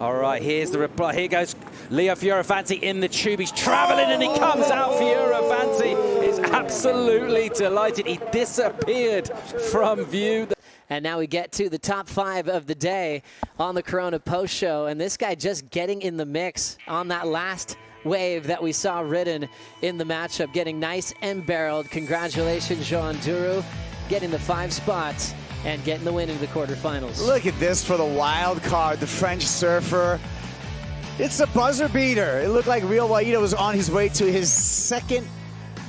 All right, here's the reply. Here goes Leo Fioravanti in the tube. He's traveling and he comes out. Fioravanti is absolutely delighted. He disappeared from view. And now we get to the top 5 of the day on the Corona Post Show. And this guy just getting in the mix on that last wave that we saw ridden in the matchup, getting nice and barreled. Congratulations, Joan Duru, getting the 5 spots and getting the win into the quarterfinals. Look at this for the wild card, the French surfer. It's a buzzer beater. It looked like Real Guaido was on his way to his second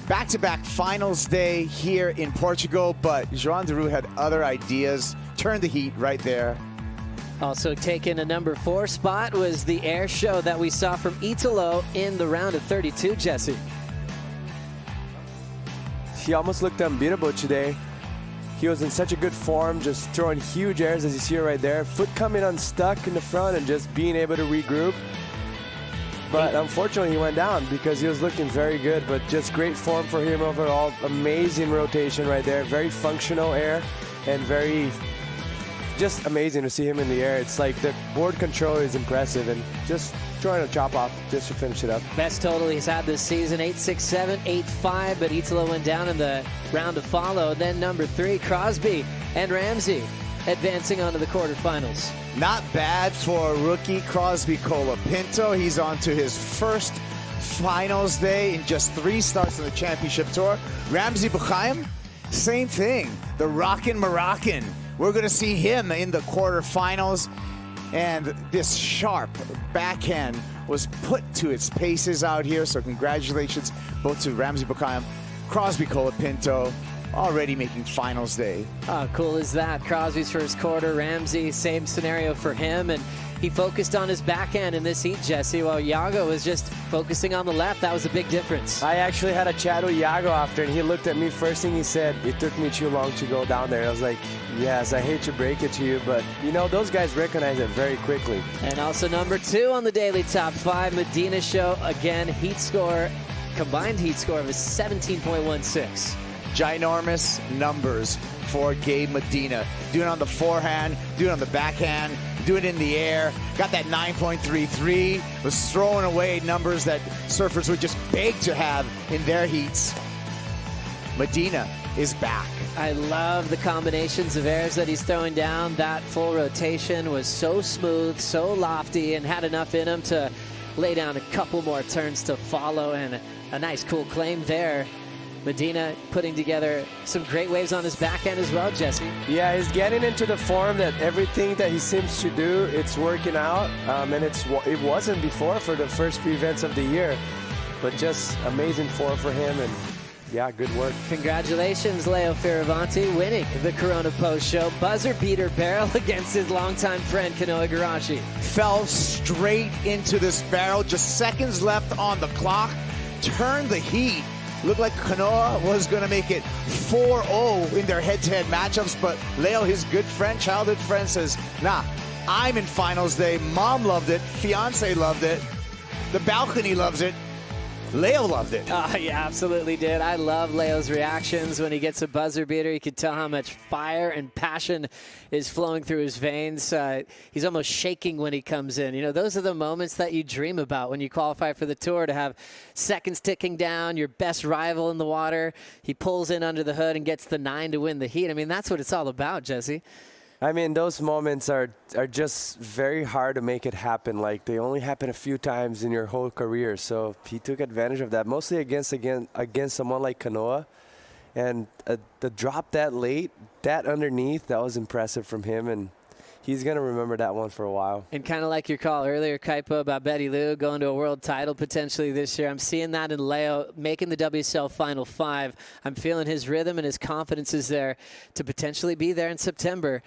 back-to-back finals day here in Portugal, but Joan Duru had other ideas. Turned the heat right there. Also taking a number 4 spot was the air show that we saw from Italo in the round of 32, Jesse. He almost looked unbeatable today. He was in such a good form, just throwing huge airs as you see right there. Foot coming unstuck in the front and just being able to regroup. But unfortunately, he went down because he was looking very good, but just great form for him overall. Amazing rotation right there. Very functional air and very, just amazing to see him in the air. It's like the board control is impressive and just trying to chop off just to finish it up. Best total he's had this season, 8.67, 8.5, but Italo went down in the round to follow. Then number 3, Crosby and Ramsey advancing on to the quarterfinals. Not bad for rookie Crosby Colapinto. He's on to his first finals day in just 3 starts on the championship tour. Ramsey Buchaim, same thing. The rockin' Moroccan. We're going to see him in the quarterfinals. And this sharp backhand was put to its paces out here. So congratulations both to Ramsey Buchaim, Crosby Colapinto, already making finals day. How cool is that? Crosby's first quarter, Ramsey, same scenario for him. And he focused on his backhand in this heat, Jesse, while Iago was just focusing on the left. That was a big difference. I actually had a chat with Iago after, and he looked at me. First thing he said, it took me too long to go down there. I was like, yes, I hate to break it to you, but, you know, those guys recognize it very quickly. And also number 2 on the daily top 5, Medina show. Again, heat score, combined heat score of a 17.16. Ginormous numbers for Gabe Medina. Doing it on the forehand, doing it on the backhand, doing it in the air. Got that 9.33. Was throwing away numbers that surfers would just beg to have in their heats. Medina is back. I love the combinations of airs that he's throwing down. That full rotation was so smooth, so lofty, and had enough in him to lay down a couple more turns to follow, and a nice cool claim there. Medina putting together some great waves on his backhand as well, Jesse. Yeah, he's getting into the form that everything that he seems to do, it's working out. And it wasn't before for the first few events of the year. But just amazing form for him, and yeah, good work. Congratulations, Leo Fioravanti, winning the Corona Post Show. Buzzer beater barrel against his longtime friend, Kanoa Igarashi. Fell straight into this barrel, just seconds left on the clock. Turned the heat. Looked like Kanoa was going to make it 4-0 in their head-to-head matchups, but Leo, his good friend, childhood friend, says, nah, I'm in finals day. Mom loved it. Fiance loved it. The balcony loves it. Leo loved it. Oh, he absolutely did. I love Leo's reactions when he gets a buzzer beater. You can tell how much fire and passion is flowing through his veins. He's almost shaking when he comes in. You know, those are the moments that you dream about when you qualify for the tour, to have seconds ticking down, your best rival in the water. He pulls in under the hood and gets the 9 to win the heat. I mean, that's what it's all about, Jesse. I mean, those moments are just very hard to make it happen. Like, they only happen a few times in your whole career. So he took advantage of that, mostly against someone like Kanoa. And the drop that late, that underneath, that was impressive from him. And he's going to remember that one for a while. And kind of like your call earlier, Kaipo, about Betty Lou going to a world title potentially this year. I'm seeing that in Leo making the WSL Final 5. I'm feeling his rhythm and his confidence is there to potentially be there in September.